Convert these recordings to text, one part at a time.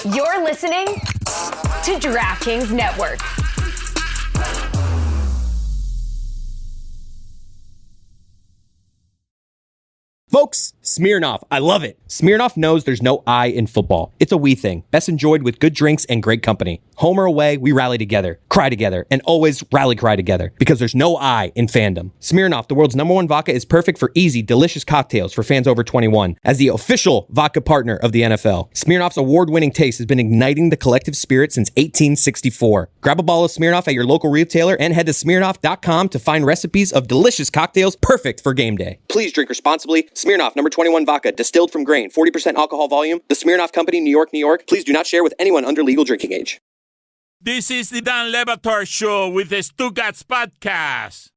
You're listening to DraftKings Network. Folks, Smirnoff. I love it. Smirnoff knows there's no I in football. It's a we thing, best enjoyed with good drinks and great company. Home or away, we rally together, cry together, and always rally cry together because there's no I in fandom. Smirnoff, the world's #1 vodka, is perfect for easy, delicious cocktails for fans over 21. As the official vodka partner of the NFL, Smirnoff's award-winning taste has been igniting the collective spirit since 1864. Grab a bottle of Smirnoff at your local retailer and head to Smirnoff.com to find recipes of delicious cocktails perfect for game day. Please drink responsibly. Smirnoff, #21 vodka, distilled from grain, 40% alcohol volume. The Smirnoff Company, New York, New York. Please do not share with anyone under legal drinking age. This is the Dan Batard Show with the Stugotz podcast.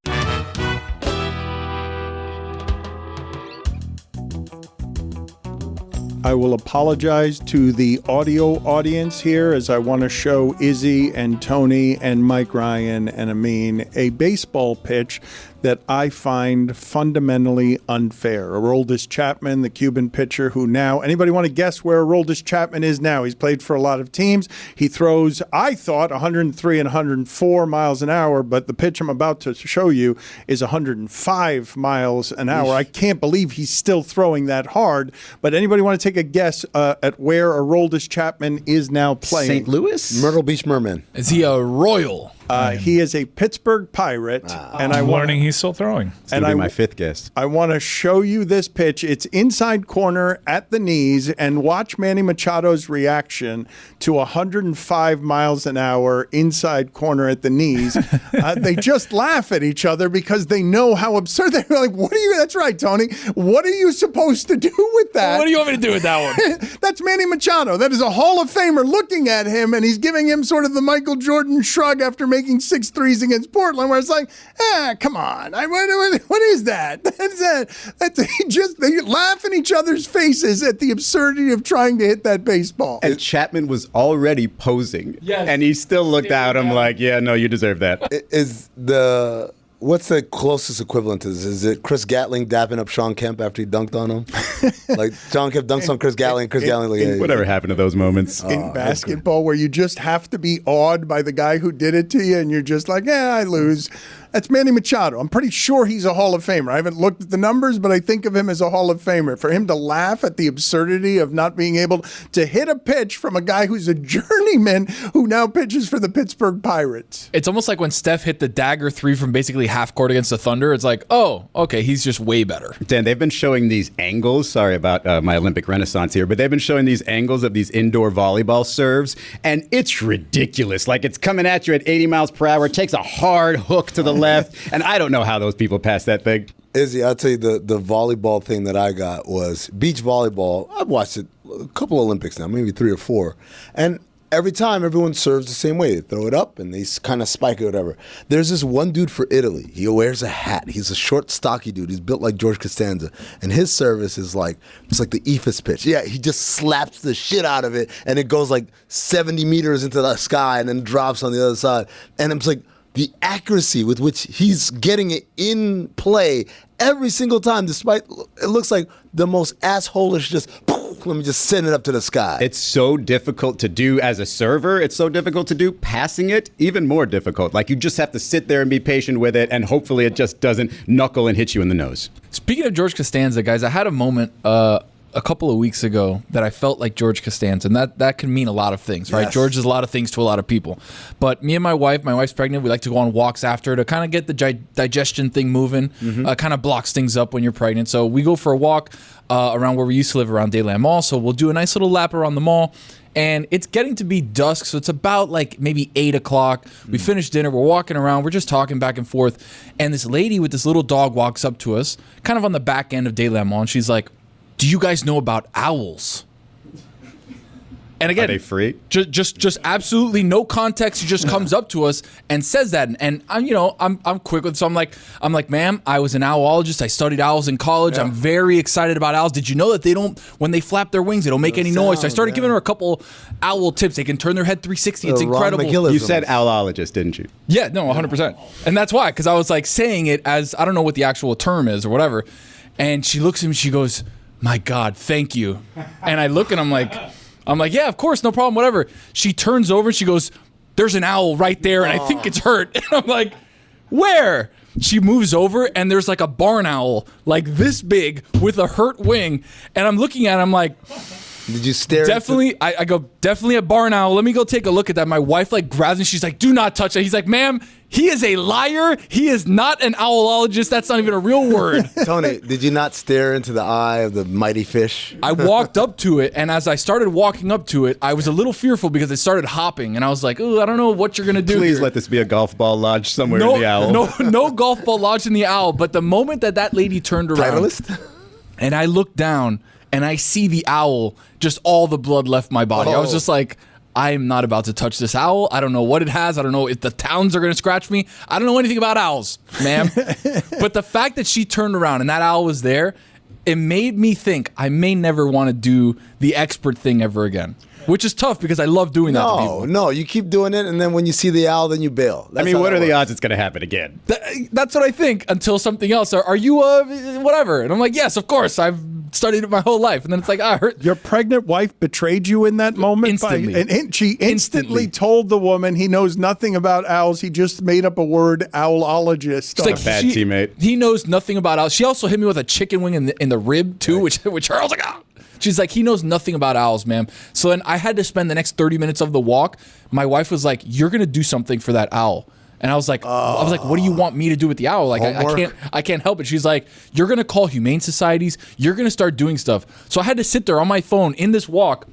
I will apologize to the audio audience here as I want to show Izzy and Tony and Mike Ryan and Amin a baseball pitch that I find fundamentally unfair. Aroldis Chapman, the Cuban pitcher who now, anybody want to guess where Aroldis Chapman is now? He's played for a lot of teams. He throws, I thought, 103 and 104 miles an hour, but the pitch I'm about to show you is 105 miles an hour. I can't believe he's still throwing that hard, but anybody want to take a guess at where Aroldis Chapman is now playing? St. Louis? Myrtle Beach Mermen. Is he a Royal? He is a Pittsburgh Pirate, and I'm learning he's still throwing. And my fifth guess. I want to show you this pitch. It's inside corner at the knees, and watch Manny Machado's reaction to 105 miles an hour inside corner at the knees. They just laugh at each other because they know how absurd they're like. What are you? That's right, Tony. What are you supposed to do with that? What do you want me to do with that one? That's Manny Machado. That is a Hall of Famer looking at him, and he's giving him sort of the Michael Jordan shrug after making 6 threes against Portland, where it's like, come on. What is that? They laugh in each other's faces at the absurdity of trying to hit that baseball. And Chapman was already posing, and he still looked at him like, yeah, no, you deserve that. What's the closest equivalent to this? Is it Chris Gatling dapping up Sean Kemp after he dunked on him? Like Sean Kemp dunks on Chris Gatling, Chris Gatling like, hey, whatever happened to those moments? In basketball, where you just have to be awed by the guy who did it to you, and you're just like, I lose. That's Manny Machado. I'm pretty sure he's a Hall of Famer. I haven't looked at the numbers, but I think of him as a Hall of Famer. For him to laugh at the absurdity of not being able to hit a pitch from a guy who's a journeyman who now pitches for the Pittsburgh Pirates. It's almost like when Steph hit the dagger 3 from basically half court against the Thunder. It's like, oh, okay, he's just way better. Dan, they've been showing these angles. Sorry about my Olympic renaissance here, but they've been showing these angles of these indoor volleyball serves, and it's ridiculous. Like, it's coming at you at 80 miles per hour. It takes a hard hook to the left, and I don't know how those people pass that thing. Izzy, I'll tell you the volleyball thing that I got was beach volleyball. I've watched it a couple Olympics now, maybe 3 or 4. And every time, everyone serves the same way. They throw it up and they kind of spike it or whatever. There's this one dude for Italy. He wears a hat. He's a short, stocky dude. He's built like George Costanza. And his service is like, it's like the Ephus pitch. Yeah, he just slaps the shit out of it and it goes like 70 meters into the sky and then drops on the other side. And it's like, the accuracy with which he's getting it in play every single time, despite it looks like the most asshole-ish just, let me just send it up to the sky. It's so difficult to do as a server. It's so difficult to do passing it, even more difficult. Like, you just have to sit there and be patient with it, and hopefully it just doesn't knuckle and hit you in the nose. Speaking of George Costanza, guys, I had a moment a couple of weeks ago that I felt like George Costanza, and that can mean a lot of things, right? Yes. George is a lot of things to a lot of people. But me and my wife's pregnant, we like to go on walks after to kind of get the digestion thing moving, kind of blocks things up when you're pregnant. So we go for a walk around where we used to live around Dayland Mall. So we'll do a nice little lap around the mall. And it's getting to be dusk, so it's about like maybe 8 o'clock. We finish dinner, we're walking around, we're just talking back and forth. And this lady with this little dog walks up to us, kind of on the back end of Dayland Mall, and she's like, do you guys know about owls? And again, are they free? Just absolutely no context. He just comes up to us and says that, and I'm quick with. So I'm like, ma'am, I was an owlologist. I studied owls in college. Yeah. I'm very excited about owls. Did you know that they don't, when they flap their wings, they don't make any noise? So I started giving her a couple owl tips. They can turn their head 360. It's incredible. You said owlologist, didn't you? Yeah, no, 100%. And that's why, because I was like saying it as, I don't know what the actual term is or whatever. And she looks at me, she goes, my God, thank you. And I look and I'm like, I'm like, yeah, of course, no problem, whatever. She turns over and she goes, there's an owl right there, and I think it's hurt. And I'm like, where? She moves over, and there's like a barn owl, like this big, with a hurt wing. And I'm looking at it, I'm like, did you stare? Definitely, I go, definitely a barn owl. Let me go take a look at that. My wife like grabs me. She's like, do not touch it. He's like, ma'am, he is a liar. He is not an owlologist. That's not even a real word. Tony, did you not stare into the eye of the mighty fish? I walked up to it, and as I started walking up to it, I was a little fearful because it started hopping, and I was like, oh, I don't know what you're going to do. Please here. let this be a golf ball lodged somewhere in the owl. No golf ball lodged in the owl. But the moment that lady turned around, Titleist? and I looked down, and I see the owl, just all the blood left my body. I was just like, I am not about to touch this owl. I don't know what it has. I don't know if the towns are going to scratch me. I don't know anything about owls, ma'am. But the fact that she turned around and that owl was there, it made me think I may never want to do the expert thing ever again. Which is tough because I love doing that to people. No, you keep doing it, and then when you see the owl, then you bail. I mean, what are the odds it's going to happen again? That's what I think until something else. Are you whatever? And I'm like, yes, of course. I've studied it my whole life. And then it's like, I heard. Your pregnant wife betrayed you in that moment? Instantly. And she instantly told the woman he knows nothing about owls. He just made up a word, owlologist. It's like, bad teammate. He knows nothing about owls. She also hit me with a chicken wing in the rib, too, which I was like, ah. She's like, he knows nothing about owls, ma'am. So then I had to spend the next 30 minutes of the walk. My wife was like, you're going to do something for that owl. And I was like, what do you want me to do with the owl? Like, I can't help it. She's like, you're going to call humane societies. You're going to start doing stuff. So I had to sit there on my phone in this walk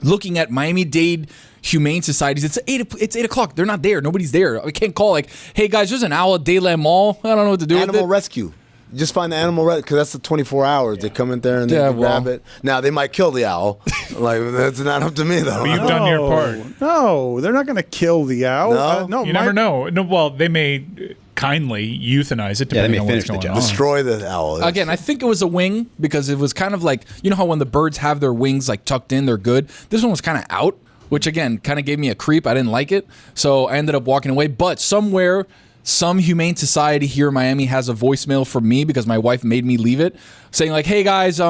looking at Miami-Dade humane societies. It's 8 o'clock. They're not there. Nobody's there. I can't call like, hey, guys, there's an owl at Dayland Mall. I don't know what to do with it. Animal rescue. Just find the animal because that's the 24 hours. They come in there and they grab it. Now they might kill the owl. Like that's not up to me though. But you've done your part. No, they're not going to kill the owl. No? You never know. No, well, they may kindly euthanize it depending on what's going on. Destroy the owl. Again, I think it was a wing because it was kind of like, you know how when the birds have their wings like tucked in, they're good. This one was kind of out, which again kind of gave me a creep. I didn't like it, so I ended up walking away. But somewhere, some humane society here in Miami has a voicemail from me because my wife made me leave it, saying like, "Hey guys,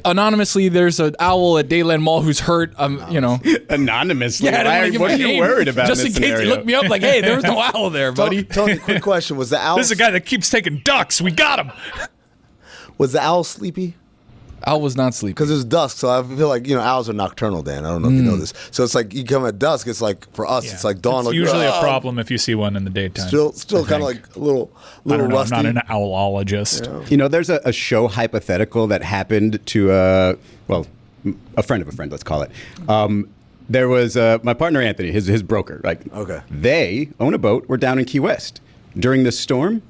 anonymously, there's an owl at Dayland Mall who's hurt. Anonymously? Yeah, what are you worried about? Just in case you look me up, like, hey, there was no owl there, buddy. Tony, quick question: was the owl? This is a guy that keeps taking ducks. We got him. Was the owl sleepy? Owl was not sleeping. Because it was dusk, so I feel like, owls are nocturnal, Dan. I don't know if you know this. So it's like you come at dusk, it's like, for us, it's like dawn. It's usually a problem if you see one in the daytime. Still kind of like a little I don't know, rusty. I'm not an owlologist. You know, there's a show hypothetical that happened to, a friend of a friend, let's call it. There was my partner, Anthony, his broker. Okay. They own a boat. We're down in Key West. During the storm,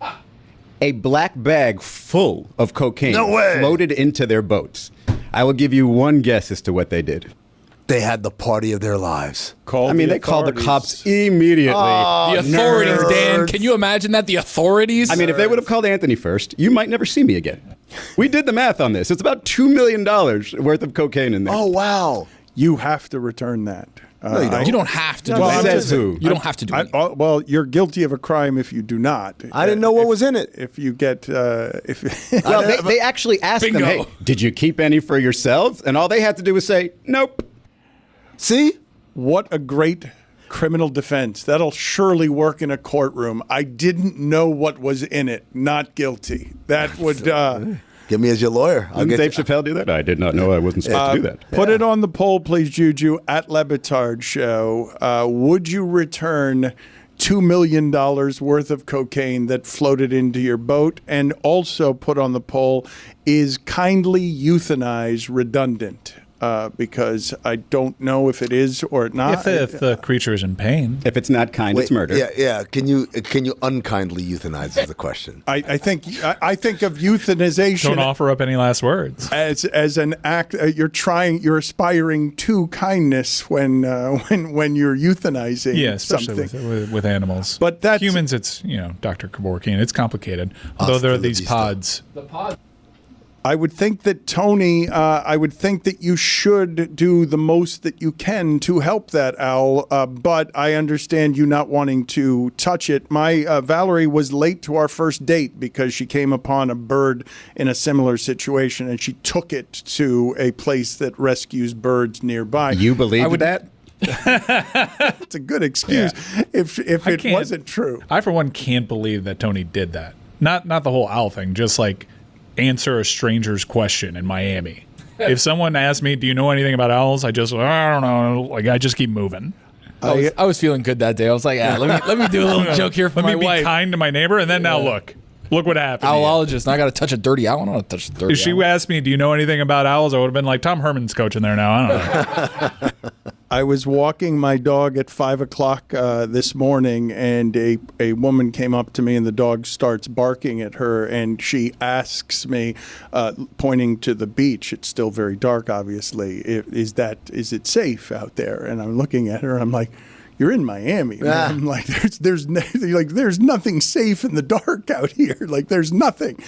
a black bag full of cocaine floated into their boats. I will give you one guess as to what they did. They had the party of their lives. They called the cops immediately. The authorities, Dan. Can you imagine that? The authorities? I mean, if they would have called Anthony first, you might never see me again. We did the math on this. It's about $2 million worth of cocaine in there. Oh, wow. You have to return that. No, you don't. You don't have to do Well, it. says who? You don't have to do it. Well, you're guilty of a crime if you do not. I didn't know what was in it. If you get, Well, they actually asked them, Bingo. hey, did you keep any for yourselves? And all they had to do was say, nope. See? What a great criminal defense. That'll surely work in a courtroom. I didn't know what was in it. Not guilty. That would... Get me as your lawyer. Didn't Dave Chappelle do that? I did not know I wasn't supposed to do that. Put it on the poll, please, Juju, at Le Batard Show. Would you return $2 million worth of cocaine that floated into your boat? And also put on the poll, is kindly euthanize redundant? Because I don't know if it is or not. If the creature is in pain. If it's not kind, it's murder. Yeah. Can you unkindly euthanize is the question. I think of euthanization. Don't offer up any last words. As an act, you're aspiring to kindness when you're euthanizing. Yeah, especially something with animals. But that's humans. It's Dr. Kevorkian. It's complicated. Although there are these pods. The pod. I would think that, Tony, I would think that you should do the most that you can to help that owl, but I understand you not wanting to touch it. My Valerie was late to our first date because she came upon a bird in a similar situation, and she took it to a place that rescues birds nearby. You believe that? It's a good excuse if it wasn't true. I, for one, can't believe that Tony did that. Not the whole owl thing, just like answer a stranger's question in Miami. If someone asked me, do you know anything about owls? I don't know. Like, I just keep moving. I was feeling good that day. I was like, let me do a little joke here for my wife. Let me be kind to my neighbor, and then now look what happened. Owlologist, and I got to touch a dirty owl. I don't want to touch a dirty owl. If she asked me, do you know anything about owls? I would have been like, Tom Herman's coaching there now. I don't know. I was walking my dog at 5 o'clock this morning, and a woman came up to me, and the dog starts barking at her, and she asks me, pointing to the beach, it's still very dark, obviously, is it safe out there? And I'm looking at her, I'm like, you're in Miami. I'm like, there's nothing safe in the dark out here. Like, there's nothing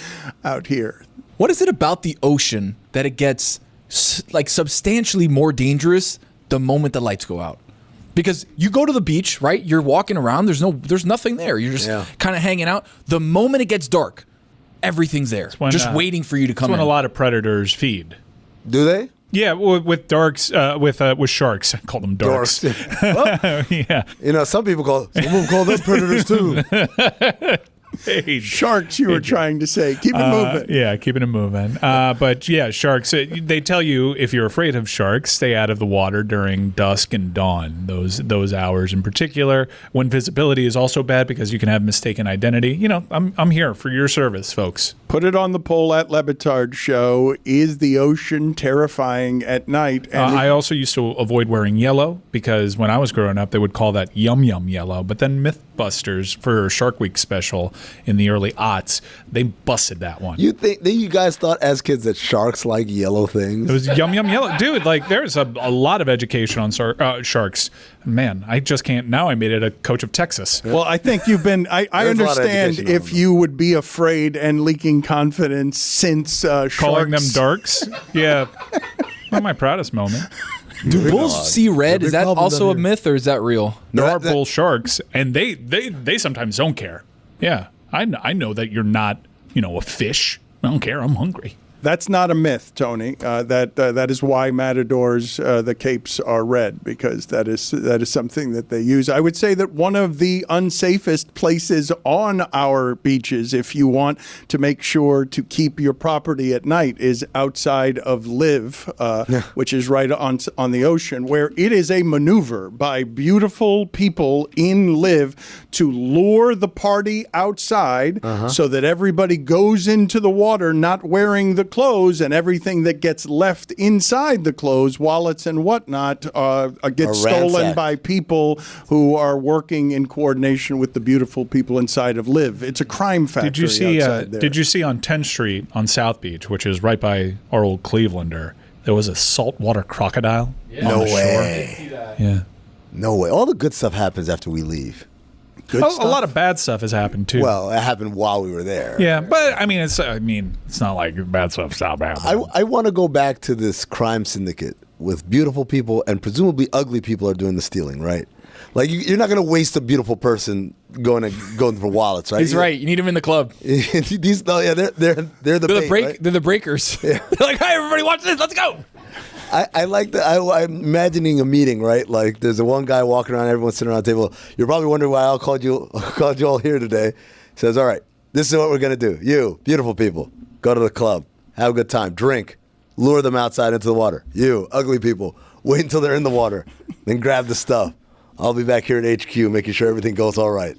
out here. What is it about the ocean that it gets like substantially more dangerous the moment the lights go out? Because you go to the beach, right? You're walking around. There's nothing there. You're just kind of hanging out. The moment it gets dark, everything's there, just waiting for you to come in. That's when a lot of predators feed. Do they? Yeah, with darks, with sharks. I call them darks. Well, yeah. Some people call them predators too. Hey, sharks, you were trying to say. Keep it moving. Yeah, keeping it moving. But yeah, sharks, they tell you if you're afraid of sharks, stay out of the water during dusk and dawn, those hours in particular, when visibility is also bad because you can have mistaken identity. I'm here for your service, folks. Put it on the poll at Batard Show. Is the ocean terrifying at night? And I also used to avoid wearing yellow because when I was growing up, they would call that yum yum yellow. But then Mythbusters for Shark Week special in the early aughts, they busted that one. You guys thought as kids that sharks like yellow things? It was yum yum yellow, dude. Like, there's a lot of education on sharks. Man, I just can't. Now I made it a coach of Texas. Well, I think you've been. I understand if you would be afraid and leaking confidence since calling them sharks. darks. Yeah, not my proudest moment. Do bulls see red? Is that also a myth, or is that real? There are bull sharks, and they sometimes don't care. Yeah, I know that you're not, a fish. I don't care. I'm hungry. That's not a myth, Tony. That is why matadors, the capes are red, because that is something that they use. I would say that one of the unsafest places on our beaches, if you want to make sure to keep your property at night, is outside of Live, which is right on the ocean, where it is a maneuver by beautiful people in Live to lure the party outside so that everybody goes into the water not wearing the clothes, and everything that gets left inside the clothes, wallets and whatnot, gets stolen by people who are working in coordination with the beautiful people inside of Live. It's a crime factory. Did you see on 10th Street on South Beach, which is right by our old Clevelander, there was a saltwater crocodile? Yeah. No way. Yeah. No way. All the good stuff happens after we leave. A lot of bad stuff has happened too. Well, it happened while we were there. Yeah, but it's not like bad stuff's not bad. I want to go back to this crime syndicate with beautiful people, and presumably ugly people are doing the stealing, right? Like, you're not going to waste a beautiful person going for wallets, right? He's right. You need him in the club. They're the right? They're the breakers. Yeah. They're like, "Hi, everybody, watch this. Let's go." I like that. I'm imagining a meeting, right? Like, there's a one guy walking around, everyone's sitting around the table. You're probably wondering why I called you all here today. Says, all right, this is what we're going to do. You, beautiful people, go to the club, have a good time, drink, lure them outside into the water. You, ugly people, wait until they're in the water, then grab the stuff. I'll be back here at HQ making sure everything goes all right.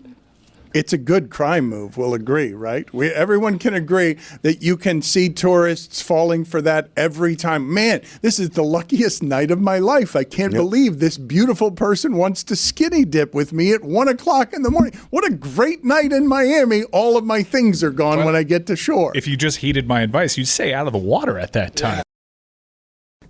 It's a good crime move, we'll agree, right? Everyone can agree that you can see tourists falling for that every time. Man, this is the luckiest night of my life. I can't believe this beautiful person wants to skinny dip with me at 1 o'clock in the morning. What a great night in Miami. All of my things are gone when I get to shore. If you just heeded my advice, you'd stay out of the water at that time.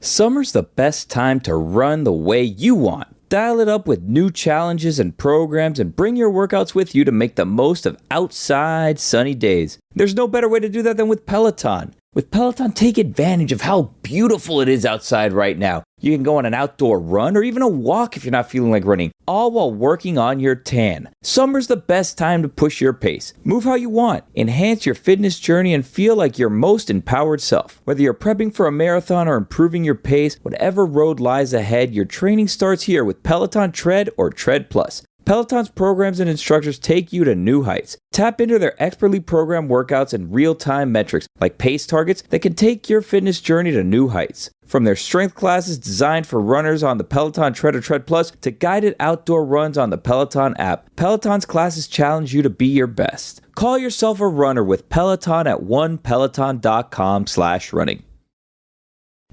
Summer's the best time to run the way you want. Dial it up with new challenges and programs, and bring your workouts with you to make the most of outside sunny days. There's no better way to do that than with Peloton. With Peloton, take advantage of how beautiful it is outside right now. You can go on an outdoor run or even a walk if you're not feeling like running, all while working on your tan. Summer's the best time to push your pace. Move how you want, enhance your fitness journey, and feel like your most empowered self. Whether you're prepping for a marathon or improving your pace, whatever road lies ahead, your training starts here with Peloton Tread or Tread Plus. Peloton's programs and instructors take you to new heights. Tap into their expertly programmed workouts and real-time metrics like pace targets that can take your fitness journey to new heights. From their strength classes designed for runners on the Peloton Tread or Tread Plus to guided outdoor runs on the Peloton app, Peloton's classes challenge you to be your best. Call yourself a runner with Peloton at onepeloton.com/running.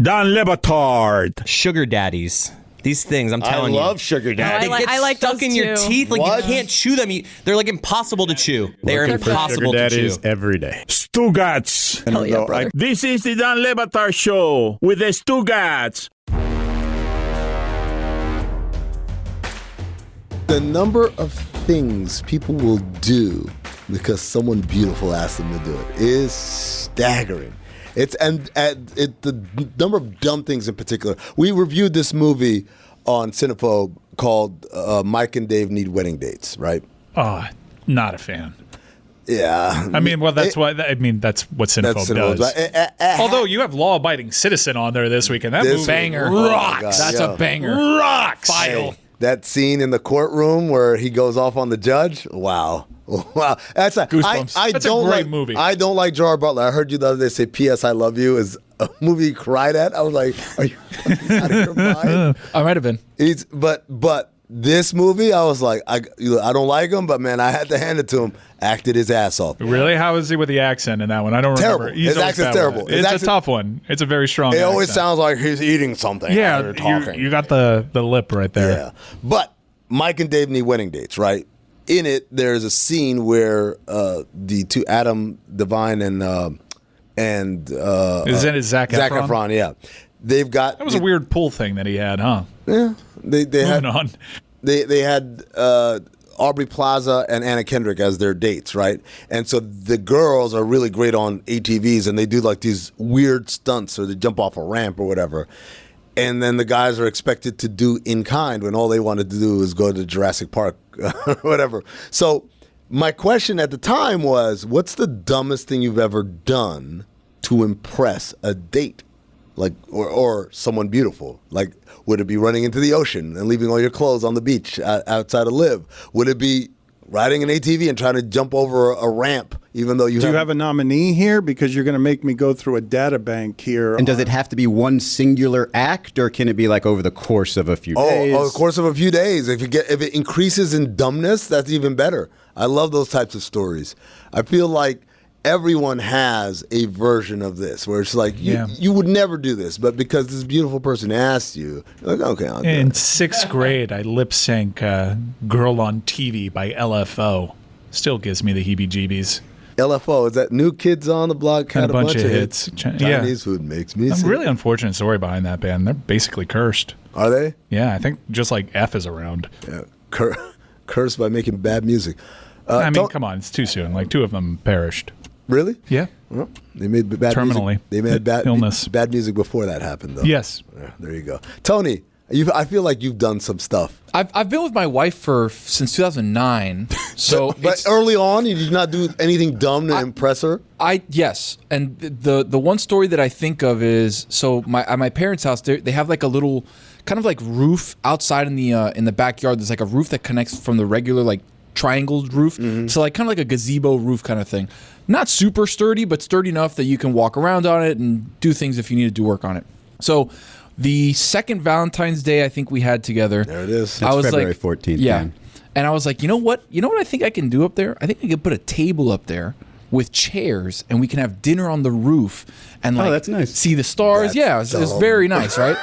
Dan Le Batard. Sugar daddies. These things, I'm telling you. I love sugar daddy. They get I like stuck those in your too. teeth. Like What? you can't chew them. They're like impossible to chew. They are Looking for impossible sugar to chew. daddies every day. Stugotz. Hell yeah, brother. This is the Dan Le Batard Show with the Stugotz. The number of things people will do because someone beautiful asked them to do it is staggering. The number of dumb things in particular. We reviewed this movie on Cinephobe called Mike and Dave Need Wedding Dates, right? Oh, not a fan. Yeah. I mean, well, that's what Cinephobe does. But Although you have Law-Abiding Citizen on there this week, and that This movie Banger. Oh my rocks. God, That's yeah. a banger. Rocks. Vital. That scene in the courtroom where he goes off on the judge. Wow. Wow. That's Goosebumps. That's a great movie. I don't like Gerard Butler. I heard you the other day say P.S. I Love You is a movie you cried at. I was like, are you fucking out of your mind? I might have been. But this movie, I was like, I don't like him, but man, I had to hand it to him. Acted his ass off. Really? How is he with the accent in that one? I don't Terrible. remember. He's His always accent's that terrible. way. His It's accent- a tough one. It's a very strong It always accent. sounds like he's eating something. Yeah, while they're talking. you got the lip right there. Yeah. But Mike and Dave Need Wedding Dates, right? In it, there's a scene where the two, Adam Devine and Is it Zac Efron? Zac Efron, yeah. They've got... That was a weird pull thing that he had, huh? Yeah. They had... Moving on. They had Aubrey Plaza and Anna Kendrick as their dates, right? And so the girls are really great on ATVs, and they do like these weird stunts, or they jump off a ramp or whatever. And then the guys are expected to do in kind when all they wanted to do was go to Jurassic Park or whatever. So my question at the time was, what's the dumbest thing you've ever done to impress a date? Like, or someone beautiful? Like, would it be running into the ocean and leaving all your clothes on the beach outside of Live? Would it be riding an ATV and trying to jump over a ramp, even though you Do you have a nominee here? Because you're going to make me go through a data bank here. And does it have to be one singular act, or can it be like over the course of a few days? Oh, the course of a few days. If it increases in dumbness, that's even better. I love those types of stories. I feel like everyone has a version of this where it's like you would never do this, but because this beautiful person asked you, you're like, okay, I'll do In it. 6th grade, I lip sync "Girl on TV" by LFO. Still gives me the heebie-jeebies. LFO, is that New Kids on the Block? Had a bunch of hits. Chinese food makes me A sick. really unfortunate story behind that band. They're basically cursed. Are they? Yeah, I think just like F is around. Yeah. Cursed by making bad music. I mean, come on, it's too soon. Like 2 of them perished. Really? Yeah. Well, they made bad Terminally. music. They made Illness. bad music before that happened, though. Yes. Yeah, there you go. Tony, I feel like you've done some stuff. I've been with my wife since 2009. So, But early on, you did not do anything dumb to impress her? yes, and the one story that I think of is at my parents' house. They have like a little kind of like roof outside in the backyard. There's like a roof that connects from the regular like triangled roof to like kind of like a gazebo roof kind of thing. Not super sturdy, but sturdy enough that you can walk around on it and do things if you need to do work on it. So the second Valentine's Day I think we had together. There it is. I was February like, 14th. Yeah. Man. And I was like, you know what I think I can do up there? I think I could put a table up there with chairs and we can have dinner on the roof and like that's nice. see the stars. That's It's dumb. very nice, right?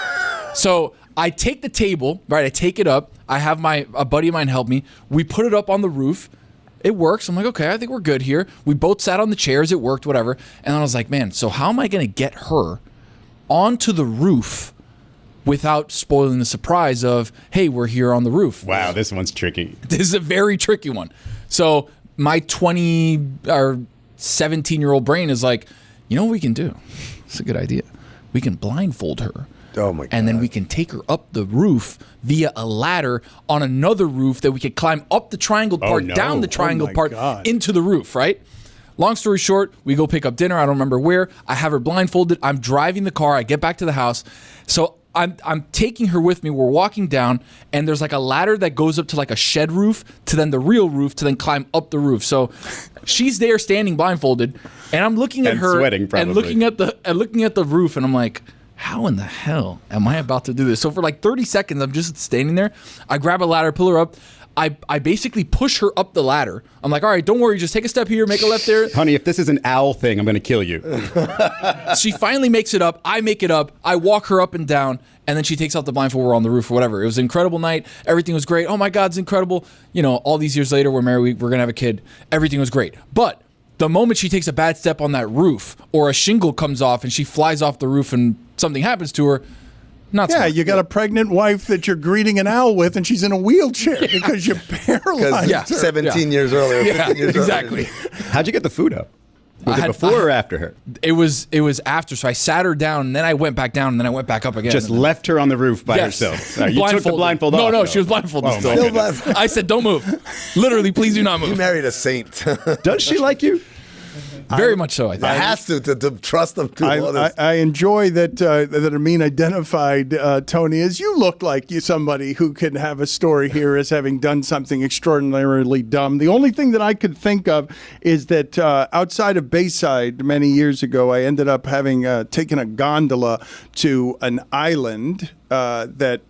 So I take the table, right? I take it up. I have a buddy of mine help me. We put it up on the roof. It works. I'm like, okay, I think we're good here. We both sat on the chairs. It worked, whatever. And I was like, man, so how am I going to get her onto the roof without spoiling the surprise of, hey, we're here on the roof? Wow, this one's tricky. This is a very tricky one. So my 20 or 17-year-old brain is like, you know what we can do? It's a good idea. We can blindfold her. Oh my God. And then we can take her up the roof via a ladder on another roof that we could climb up the triangle part, no. down the triangle my part, God. into the roof, right? Long story short, we go pick up dinner. I don't remember where. I have her blindfolded. I'm driving the car. I get back to the house. So I'm taking her with me. We're walking down, and there's like a ladder that goes up to like a shed roof to then the real roof to then climb up the roof. So she's there standing blindfolded, and I'm looking at And her sweating, probably. and looking at the roof, and I'm like, how in the hell am I about to do this? So for like 30 seconds, I'm just standing there. I grab a ladder, pull her up. I basically push her up the ladder. I'm like, all right, don't worry. Just take a step here, make a left there. Honey, if this is an owl thing, I'm going to kill you. She finally makes it up. I make it up. I walk her up and down, and then she takes out the blindfold. We're on the roof or whatever. It was an incredible night. Everything was great. Oh, my God, it's incredible. You know, all these years later, we're married. We're going to have a kid. Everything was great. But the moment she takes a bad step on that roof or a shingle comes off and she flies off the roof and something happens to her, not Yeah, smart. you got a pregnant wife that you're greeting an owl with, and she's in a wheelchair because you paralyzed Yeah. her. 17 years earlier, 15 years exactly. earlier. How'd you get the food up? Was it before or after her? It was after. So I sat her down, and then I went back down, and then I went back up again. Just and then- left her on the roof by Yes. herself. You took the Blindfolded. blindfold no, off. No, though. she was blindfolded Oh, still. my Still goodness. blindfolded. I said, don't move. Literally, please do not You move. married a saint. Does she like you? Very much so, I think. I has to trust them to all this. I enjoy that Amin identified Tony as you look like you somebody who can have a story here as having done something extraordinarily dumb. The only thing that I could think of is that outside of Bayside many years ago, I ended up having taken a gondola to an island that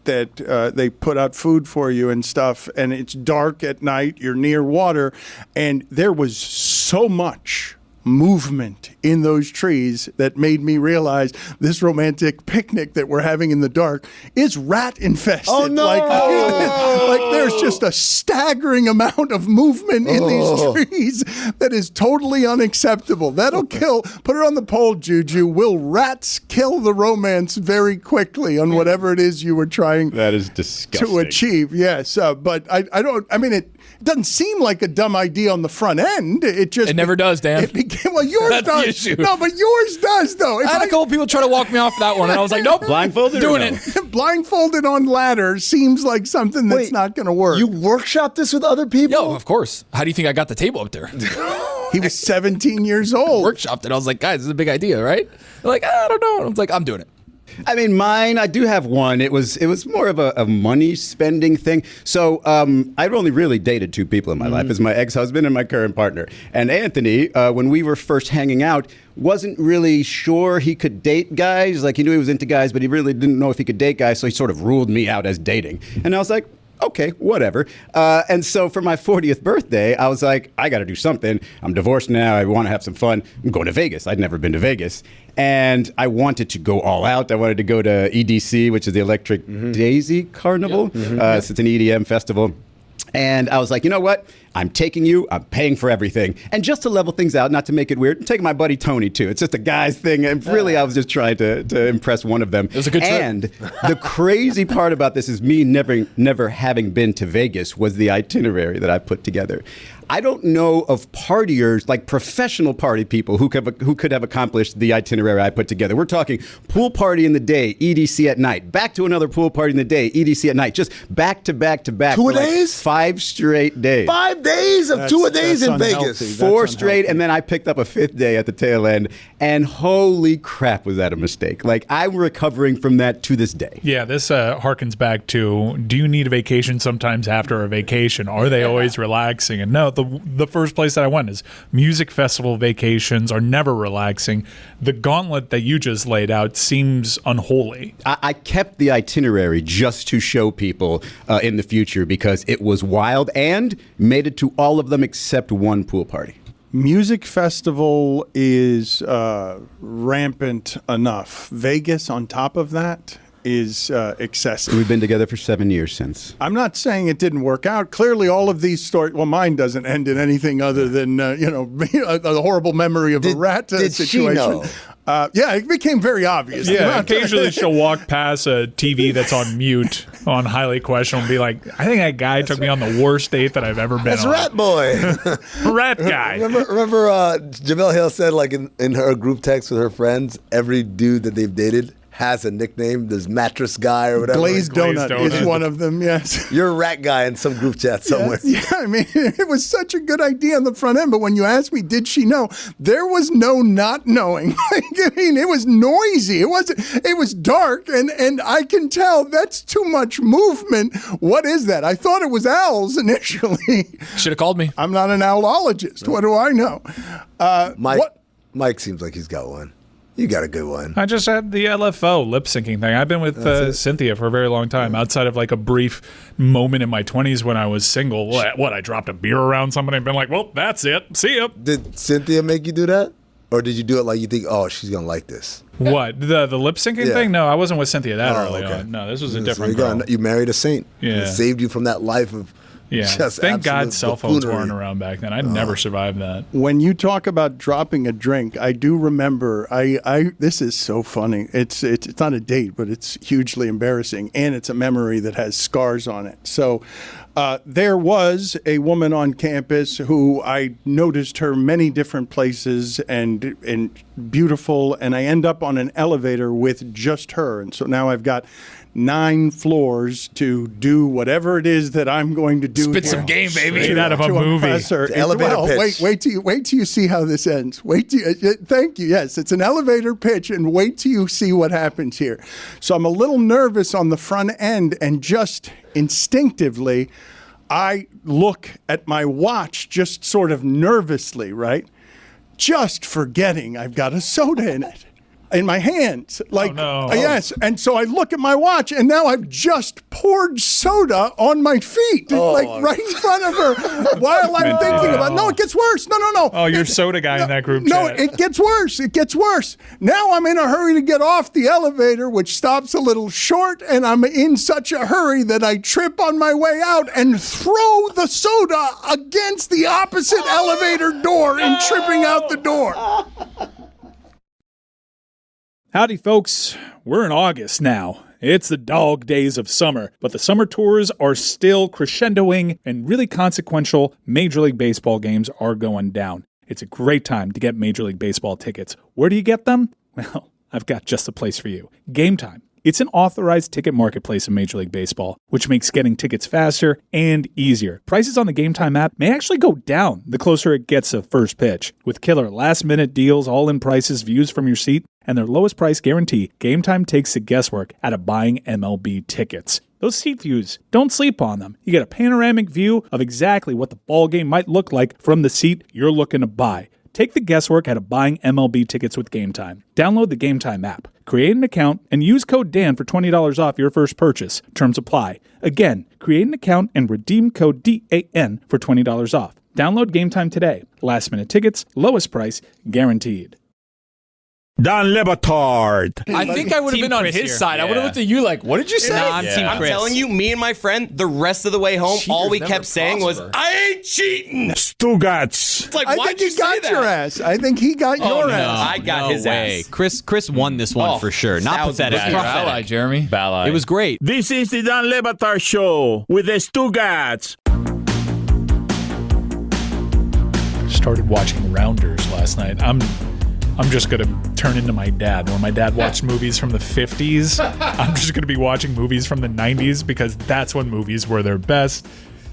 they put out food for you and stuff, and it's dark at night, you're near water, and there was so much movement in those trees that made me realize this romantic picnic that we're having in the dark is rat infested. Oh, no! Like there's just a staggering amount of movement in these trees that is totally unacceptable. That'll kill. Put it on the poll, Juju. Will rats kill the romance very quickly on whatever it is you were trying That is disgusting. to achieve? Yes, but I don't. I mean, it doesn't seem like a dumb idea on the front end. It just It never does, Dan. It became well. Yours That's the does. issue. No, but yours does though. If I had a couple people try to walk me off that one, and I was like, nope. Blindfolded or Doing no? it. blindfolded on ladder seems like something that's Wait, not going to work. You workshop this with other people? Yo, of course. How do you think I got the table up there? He was 17 years old. Workshopped it. I was like, guys, this is a big idea, right? They're like, I don't know. I was like, I'm doing it. I mean, mine, I do have one. It was more of a money spending thing. So I've only really dated two people in my life. It's my ex-husband and my current partner. And Anthony, when we were first hanging out, wasn't really sure he could date guys. Like, he knew he was into guys, but he really didn't know if he could date guys. So he sort of ruled me out as dating. And I was like, okay, whatever. And so for my 40th birthday, I was like, I got to do something. I'm divorced now. I want to have some fun. I'm going to Vegas. I'd never been to Vegas. And I wanted to go all out. I wanted to go to EDC, which is the Electric Daisy Carnival. So it's an EDM festival. And I was like, you know what? I'm taking you. I'm paying for everything. And just to level things out, not to make it weird, I'm taking my buddy Tony, too. It's just a guy's thing. And really, I was just trying to impress one of them. It was a good trip. And the crazy part about this is me never having been to Vegas was the itinerary that I put together. I don't know of partiers, like professional party people, who could have accomplished the itinerary I put together. We're talking pool party in the day, EDC at night, back to another pool party in the day, EDC at night, just back to back to back. 2 for like days? 5 straight days. 5 days of 2 days that's in unhealthy. Vegas. That's 4 straight, unhealthy. and then I picked up a 5th day at the tail end, and holy crap, was that a mistake. Like, I'm recovering from that to this day. Yeah, this harkens back to, do you need a vacation sometimes after a vacation? Are they always relaxing? And no, the first place that I went is music festival vacations are never relaxing. The gauntlet that you just laid out seems unholy. I kept the itinerary just to show people in the future because it was wild and made it to all of them except one pool party. Music festival is rampant enough. Vegas on top of that is excessive. We've been together for 7 years since. I'm not saying it didn't work out. Clearly, all of these stories. Well, mine doesn't end in anything other than a horrible memory of a rat situation. She know? Yeah, it became very obvious. Yeah, occasionally she'll walk past a TV that's on mute on Highly Questionable and be like, I think that guy took me on the worst date that I've ever been That's on. Rat Boy. Rat guy. Remember Jamel Hill said, like, in her group text with her friends, every dude that they've dated has a nickname. There's Mattress Guy or whatever. Glazed Donut is one of them, yes. You're a rat guy in some group chat somewhere. Yeah, I mean, it was such a good idea on the front end, but when you asked me, did she know? There was no not knowing. I mean, it was noisy. It was dark, and I can tell that's too much movement. What is that? I thought it was owls initially. Should have called me. I'm not an owlologist. What do I know? Mike seems like he's got one. You got a good one. I just had the LFO lip syncing thing. I've been with Cynthia for a very long time, outside of like a brief moment in my 20s when I was single. What, I dropped a beer around somebody and been like, well, that's it. See ya. Did Cynthia make you do that? Or did you do it like you think, oh, she's going to like this? What? The lip syncing thing? No, I wasn't with Cynthia that early okay. on. No, this was a So different girl. you married a saint. Yeah. It saved you from that life of just Thank God absolute cell phones buffoonery. weren't around back then. I'd never survived that. When you talk about dropping a drink, I do remember. This is so funny. It's not a date, but it's hugely embarrassing, and it's a memory that has scars on it. So, there was a woman on campus who I noticed her many different places and beautiful, and I end up on an elevator with just her, and so now I've got 9 floors to do whatever it is that I'm going to do. Spit some game, baby. Straight out of a movie. Elevator pitch. Wait till you see how this ends. Thank you. Yes, it's an elevator pitch, and wait till you see what happens here. So I'm a little nervous on the front end, and just instinctively, I look at my watch just sort of nervously, right? Just forgetting I've got a soda in it. In my hands, like, yes. And so I look at my watch, and now I've just poured soda on my feet, right in front of her, while I'm thinking about. No, it gets worse. No. Oh, you're soda guy in that group No, chat. it gets worse. It gets worse. Now I'm in a hurry to get off the elevator, which stops a little short, and I'm in such a hurry that I trip on my way out and throw the soda against the opposite elevator door and tripping out the door. Howdy, folks. We're in August now. It's the dog days of summer, but the summer tours are still crescendoing, and really consequential Major League Baseball games are going down. It's a great time to get Major League Baseball tickets. Where do you get them? Well, I've got just the place for you. Game Time. It's an authorized ticket marketplace in Major League Baseball, which makes getting tickets faster and easier. Prices on the Game Time app may actually go down the closer it gets to first pitch. With killer last-minute deals, all-in prices, views from your seat, and their lowest price guarantee, Game Time takes the guesswork out of buying MLB tickets. Those seat views, don't sleep on them. You get a panoramic view of exactly what the ball game might look like from the seat you're looking to buy. Take the guesswork out of buying MLB tickets with Game Time. Download the Game Time app, create an account, and use code DAN for $20 off your first purchase. Terms apply. Again, create an account and redeem code DAN for $20 off. Download Game Time today. Last minute tickets, lowest price, guaranteed. Dan Le Batard. I think I would have Team been on Chris his here. side. I would have looked at you like, what did you say? Nah, I'm Team I'm Chris. telling you, me and my friend, the rest of the way home, all we Cheaters kept never saying was, prosper. I ain't cheating. Stugotz. It's like, I why'd think you he say got that? your ass. I think he got your no. ass. I got his way. ass. Chris won this one Oh, for sure. Not 1,000%. pathetic. Your Prophetic. ally, Jeremy. Balai. It was great. This is the Dan Le Batard Show with the Stugotz. Started watching Rounders last night. I'm just going to turn into my dad. When my dad watched movies from the 50s, I'm just going to be watching movies from the 90s because that's when movies were their best.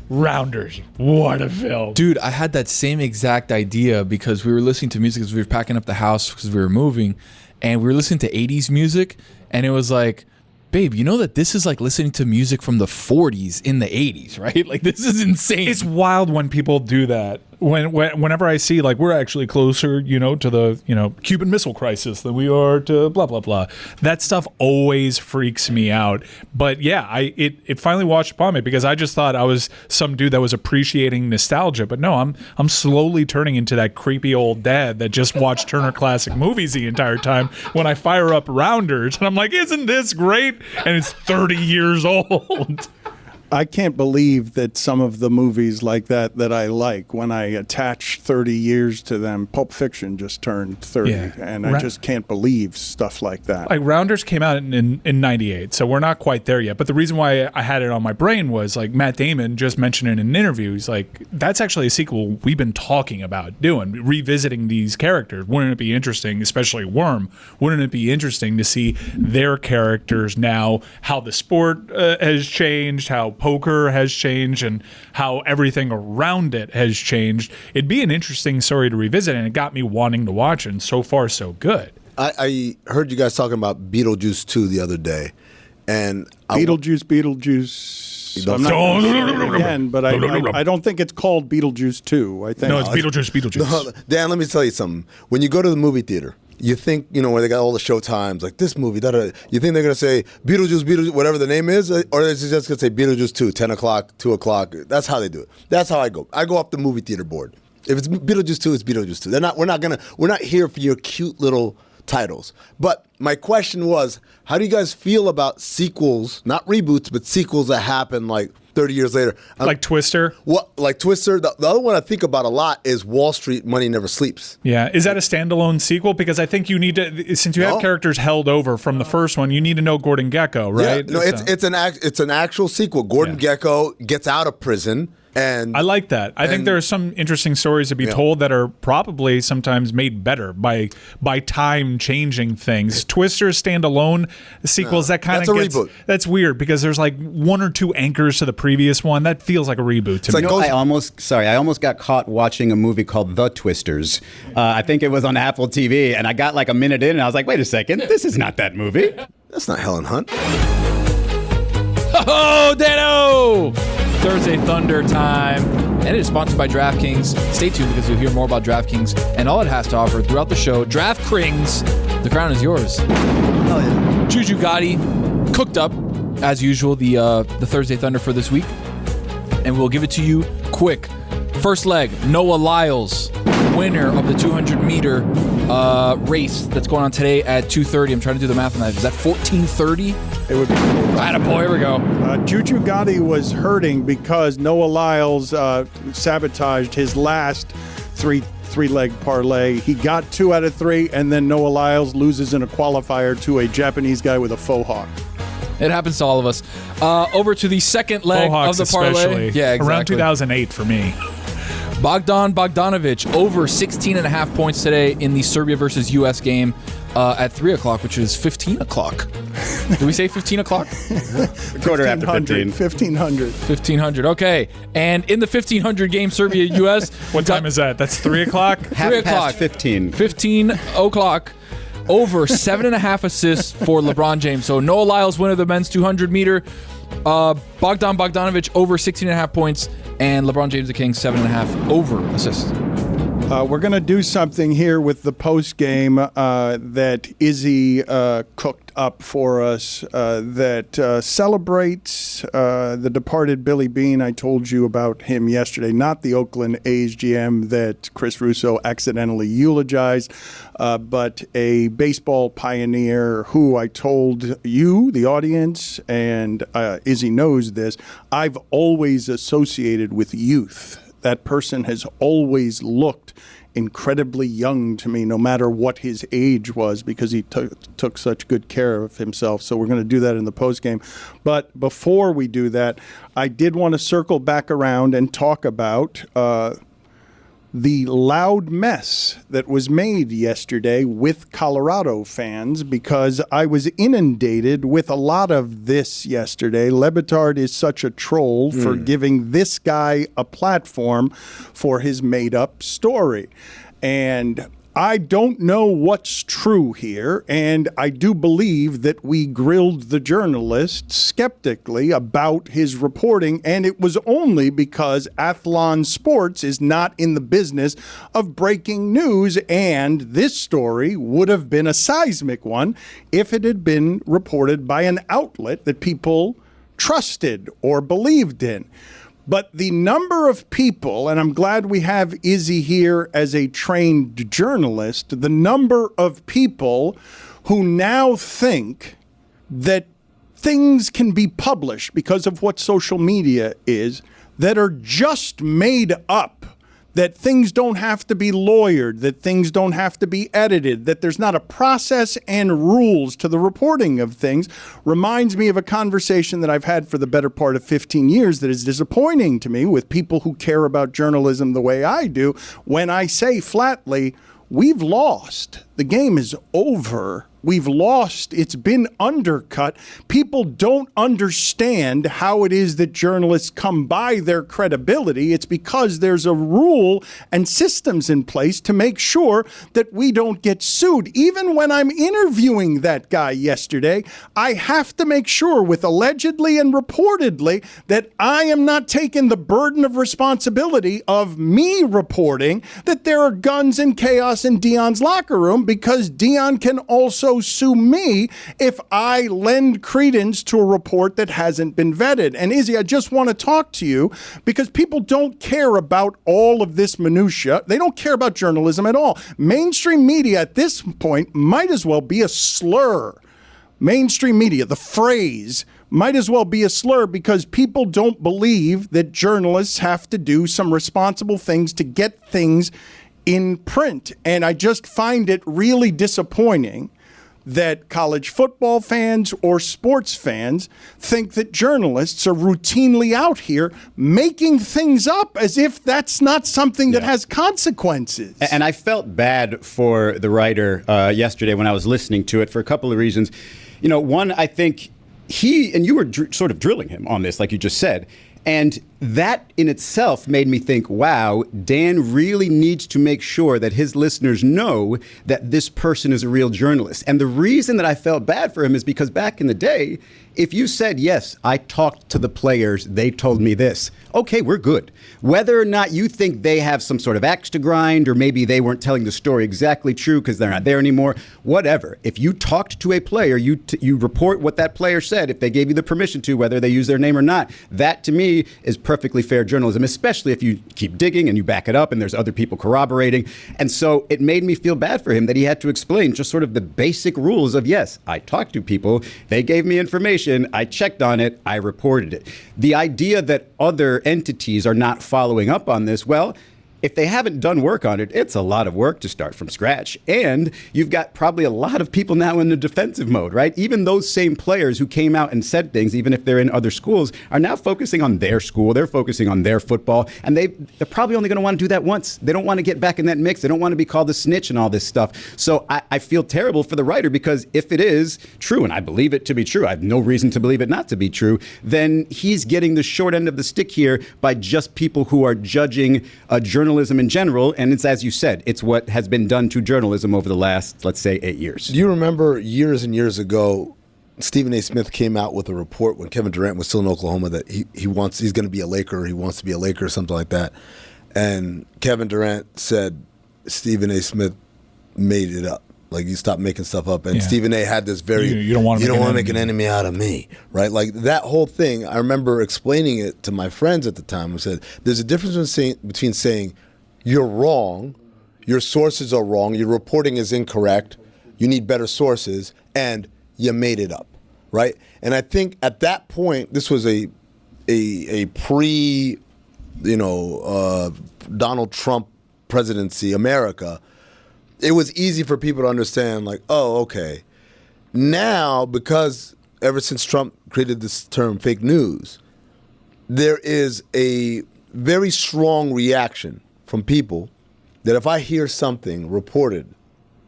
Rounders. What a film. Dude, I had that same exact idea because we were listening to music as we were packing up the house because we were moving, and we were listening to 80s music, and it was like, babe, you know that this is like listening to music from the 40s in the 80s, right? Like, this is insane. It's wild when people do that. Whenever I see like we're actually closer, to the Cuban Missile Crisis than we are to blah blah blah, that stuff always freaks me out. But yeah, it finally washed upon me because I just thought I was some dude that was appreciating nostalgia, but no, I'm slowly turning into that creepy old dad that just watched Turner Classic Movies the entire time when I fire up Rounders and I'm like, isn't this great? And it's 30 years old. I can't believe that some of the movies like that I like, when I attach 30 years to them, Pulp Fiction just turned 30, and I just can't believe stuff like that. Like Rounders came out in 98, so we're not quite there yet. But the reason why I had it on my brain was like Matt Damon just mentioned in an interview, he's like, that's actually a sequel we've been talking about doing, revisiting these characters. Wouldn't it be interesting, especially Worm, wouldn't it be interesting to see their characters now, how the sport has changed, how poker has changed, and how everything around it has changed. It'd be an interesting story to revisit, and it got me wanting to watch it, and so far so good. I heard you guys talking about Beetlejuice 2 the other day, and Beetlejuice. I'm not going to say it again, but I don't think it's called Beetlejuice 2. I think No, it's Beetlejuice. No, Dan, let me tell you something. When you go to the movie theater, you think, where they got all the show times, like this movie, da-da. You think they're going to say Beetlejuice, whatever the name is, or is it just going to say Beetlejuice 2, 10 o'clock, 2 o'clock? That's how they do it. That's how I go. I go off the movie theater board. If it's Beetlejuice 2, it's Beetlejuice 2. We're not here for your cute little titles. But my question was, how do you guys feel about sequels, not reboots, but sequels that happen like 30 years later? Like Twister? Like Twister. The other one I think about a lot is Wall Street, Money Never Sleeps. Yeah. Is that a standalone sequel? Because I think you need to, since you have characters held over from the first one, you need to know Gordon Gekko, right? Yeah, no, it's an actual sequel. Gordon Gekko gets out of prison. And I like that. I think there are some interesting stories to be told that are probably sometimes made better by time changing things. Twister's standalone sequels, that kind of gets... reboot. That's weird because there's like one or two anchors to the previous one. That feels like a reboot to me. I almost got caught watching a movie called The Twisters. I think it was on Apple TV, and I got like a minute in, and I was like, wait a second, this is not that movie. That's not Helen Hunt. Oh, Dano! Thursday Thunder time, and it is sponsored by DraftKings. Stay tuned because you'll hear more about DraftKings and all it has to offer throughout the show. DraftKings, the crown is yours. Oh yeah. Juju Gotti cooked up, as usual, the Thursday Thunder for this week, and we'll give it to you quick. First leg, Noah Lyles, winner of the 200-meter race that's going on today at 2:30. I'm trying to do the math on that. Is that 14:30? It would be. Attaboy, here we go. Juju Gotti was hurting because Noah Lyles sabotaged his last three-leg parlay. He got 2 out of 3, and then Noah Lyles loses in a qualifier to a Japanese guy with a faux hawk. It happens to all of us. Over to the second leg of the parlay. Especially. Yeah, exactly. Around 2008 for me. Bogdan Bogdanovic over 16.5 points today in the Serbia versus U.S. game at 3 o'clock, which is 15 o'clock. Did we say 15 o'clock? Quarter after 15. 1500. 1500. Okay. And in the 1500 game, Serbia-U.S. What time is that? That's 3 o'clock? 3 o'clock. 15. 15 o'clock. Over 7.5 assists for LeBron James. So Noah Lyles, winner of the men's 200 meter. Bogdan Bogdanovic over 16.5 points. And LeBron James the King, 7.5 over assists. We're going to do something here with the post game that Izzy cooked up for us that celebrates the departed Billy Beane. I told you about him yesterday, not the Oakland A's GM that Chris Russo accidentally eulogized, but a baseball pioneer who I told you, the audience, and Izzy knows this, I've always associated with youth. That person has always looked incredibly young to me, no matter what his age was, because he took such good care of himself. So we're going to do that in the postgame. But before we do that, I did want to circle back around and talk about the loud mess that was made yesterday with Colorado fans, because I was inundated with a lot of this yesterday. Le Batard is such a troll for giving this guy a platform for his made-up story. And I don't know what's true here, and I do believe that we grilled the journalist skeptically about his reporting, and it was only because Athlon Sports is not in the business of breaking news, and this story would have been a seismic one if it had been reported by an outlet that people trusted or believed in. But the number of people, and I'm glad we have Izzy here as a trained journalist, the number of people who now think that things can be published because of what social media is, that are just made up, that things don't have to be lawyered, that things don't have to be edited, that there's not a process and rules to the reporting of things, reminds me of a conversation that I've had for the better part of 15 years that is disappointing to me with people who care about journalism the way I do, when I say flatly, we've lost. The game is over. We've lost. It's been undercut. People don't understand how it is that journalists come by their credibility. It's because there's a rule and systems in place to make sure that we don't get sued. Even when I'm interviewing that guy yesterday, I have to make sure with allegedly and reportedly that I am not taking the burden of responsibility of me reporting that there are guns and chaos in Deion's locker room, because Deion can also sue me if I lend credence to a report that hasn't been vetted. And Izzy, I just want to talk to you because people don't care about all of this minutia. They don't care about journalism at all. Mainstream media at this point might as well be a slur. Mainstream media, the phrase, might as well be a slur because people don't believe that journalists have to do some responsible things to get things in print. And I just find it really disappointing that college football fans or sports fans think that journalists are routinely out here making things up as if that's not something that has consequences. And I felt bad for the writer yesterday when I was listening to it for a couple of reasons. You know, one, I think he, and you were sort of drilling him on this, like you just said, and that in itself made me think, wow, Dan really needs to make sure that his listeners know that this person is a real journalist. And the reason that I felt bad for him is because back in the day, if you said, yes, I talked to the players, they told me this, okay, we're good. Whether or not you think they have some sort of axe to grind, or maybe they weren't telling the story exactly true because they're not there anymore, whatever. If you talked to a player, you report what that player said, if they gave you the permission to, whether they use their name or not. That, to me, is perfectly fair journalism, especially if you keep digging and you back it up and there's other people corroborating. And so it made me feel bad for him that he had to explain just sort of the basic rules of, yes, I talked to people, they gave me information, I checked on it, I reported it. The idea that other entities are not following up on this, well, if they haven't done work on it, it's a lot of work to start from scratch. And you've got probably a lot of people now in the defensive mode, right? Even those same players who came out and said things, even if they're in other schools, are now focusing on their school. They're focusing on their football. And they're probably only going to want to do that once. They don't want to get back in that mix. They don't want to be called a snitch and all this stuff. So I feel terrible for the writer, because if it is true, and I believe it to be true, I have no reason to believe it not to be true, then he's getting the short end of the stick here by just people who are judging journalism in general. And it's, as you said, it's what has been done to journalism over the last, let's say, 8 years. Do you remember years and years ago, Stephen A. Smith came out with a report when Kevin Durant was still in Oklahoma that he's going to be a Laker, he wants to be a Laker or something like that. And Kevin Durant said Stephen A. Smith made it up. Like, you stop making stuff up. And Stephen A. had this very, you don't want to make an enemy out of me, right? Like, that whole thing, I remember explaining it to my friends at the time. I said, there's a difference between saying, you're wrong, your sources are wrong, your reporting is incorrect, you need better sources, and you made it up, right? And I think at that point, this was a pre, Donald Trump presidency America. It was easy for people to understand, like, oh, okay. Now, because ever since Trump created this term fake news, there is a very strong reaction from people that if I hear something reported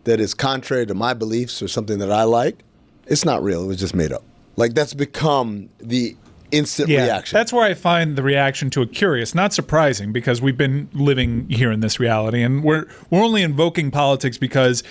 that is contrary to my beliefs or something that I like, it's not real, it was just made up. Like, that's become the instant reaction. That's where I find the reaction to it curious, not surprising, because we've been living here in this reality, and we're only invoking politics because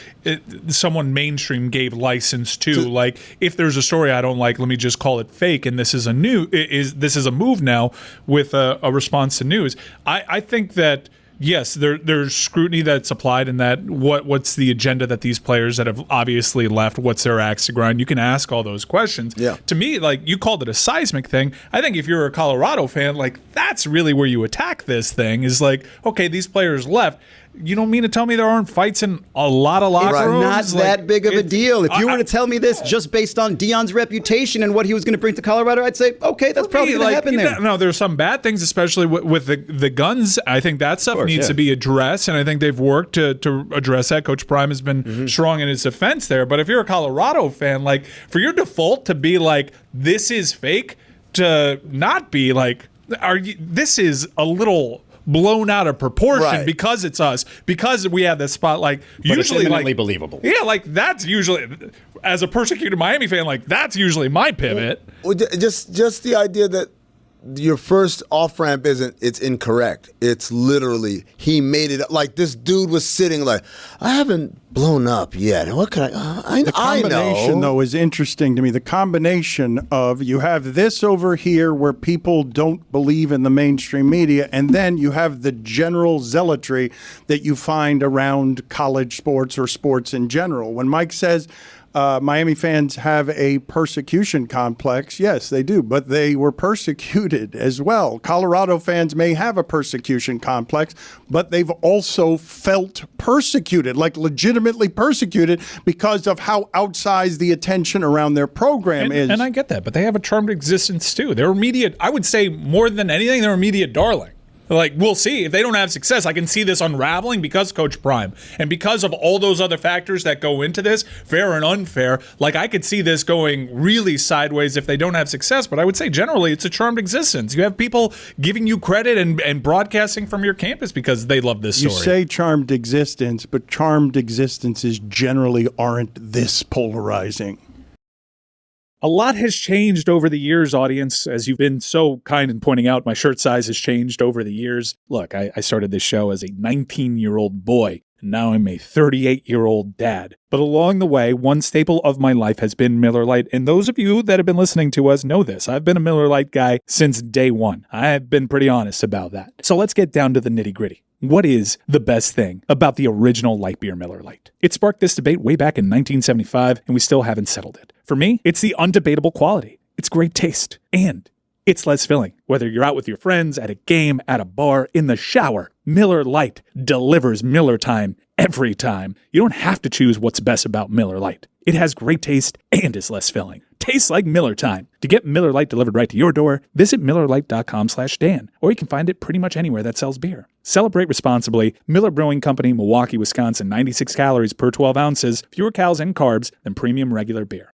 someone mainstream gave license to like, if there's a story I don't like, let me just call it fake, and this is a move now with a response to news. I think that. Yes, there's scrutiny that's applied in that what's the agenda that these players that have obviously left, what's their axe to grind? You can ask all those questions. Yeah. To me, like, you called it a seismic thing. I think if you're a Colorado fan, like, that's really where you attack this thing is like, okay, these players left. You don't mean to tell me there aren't fights in a lot of locker rooms? Not that big of a deal. If you were to tell me this just based on Deion's reputation and what he was going to bring to Colorado, I'd say, okay, that's probably going to happen there. No, there's some bad things, especially with the guns. I think that stuff needs to be addressed, and I think they've worked to address that. Coach Prime has been strong in his defense there. But if you're a Colorado fan, like, for your default to be like, this is fake, to not be like, this is a little blown out of proportion because it's us, because we have this spot. Like, but usually, it's eminently like, believable. Yeah, like, that's usually, as a persecuted Miami fan, like, that's usually my pivot. Just the idea that your first off ramp it's incorrect. It's literally, he made it up. Like, this dude was sitting like, I haven't blown up yet. What could The combination, know. though, is interesting to me. The combination of, you have this over here where people don't believe in the mainstream media, and then you have the general zealotry that you find around college sports or sports in general. When Mike says Miami fans have a persecution complex, yes, they do, but they were persecuted as well. Colorado fans may have a persecution complex, but they've also felt persecuted, like legitimately persecuted, because of how outsized the attention around their program is. And I get that, but they have a charmed existence too. They're immediate, I would say more than anything, they're immediate darling. Like, we'll see. If they don't have success, I can see this unraveling because of Coach Prime. And because of all those other factors that go into this, fair and unfair, like, I could see this going really sideways if they don't have success. But I would say generally it's a charmed existence. You have people giving you credit and broadcasting from your campus because they love this story. You say charmed existence, but charmed existences generally aren't this polarizing. A lot has changed over the years, audience, as you've been so kind in pointing out. My shirt size has changed over the years. Look, I started this show as a 19-year-old boy, and now I'm a 38-year-old dad. But along the way, one staple of my life has been Miller Lite, and those of you that have been listening to us know this. I've been a Miller Lite guy since day one. I've been pretty honest about that. So let's get down to the nitty-gritty. What is the best thing about the original light beer Miller Lite? It sparked this debate way back in 1975, and we still haven't settled it. For me, it's the undebatable quality. It's great taste, and it's less filling. Whether you're out with your friends, at a game, at a bar, in the shower, Miller Lite delivers Miller time every time. You don't have to choose what's best about Miller Lite. It has great taste and is less filling. Tastes like Miller time. To get Miller Lite delivered right to your door, visit MillerLite.com/Dan, or you can find it pretty much anywhere that sells beer. Celebrate responsibly. Miller Brewing Company, Milwaukee, Wisconsin. 96 calories per 12 ounces, fewer calories and carbs than premium regular beer.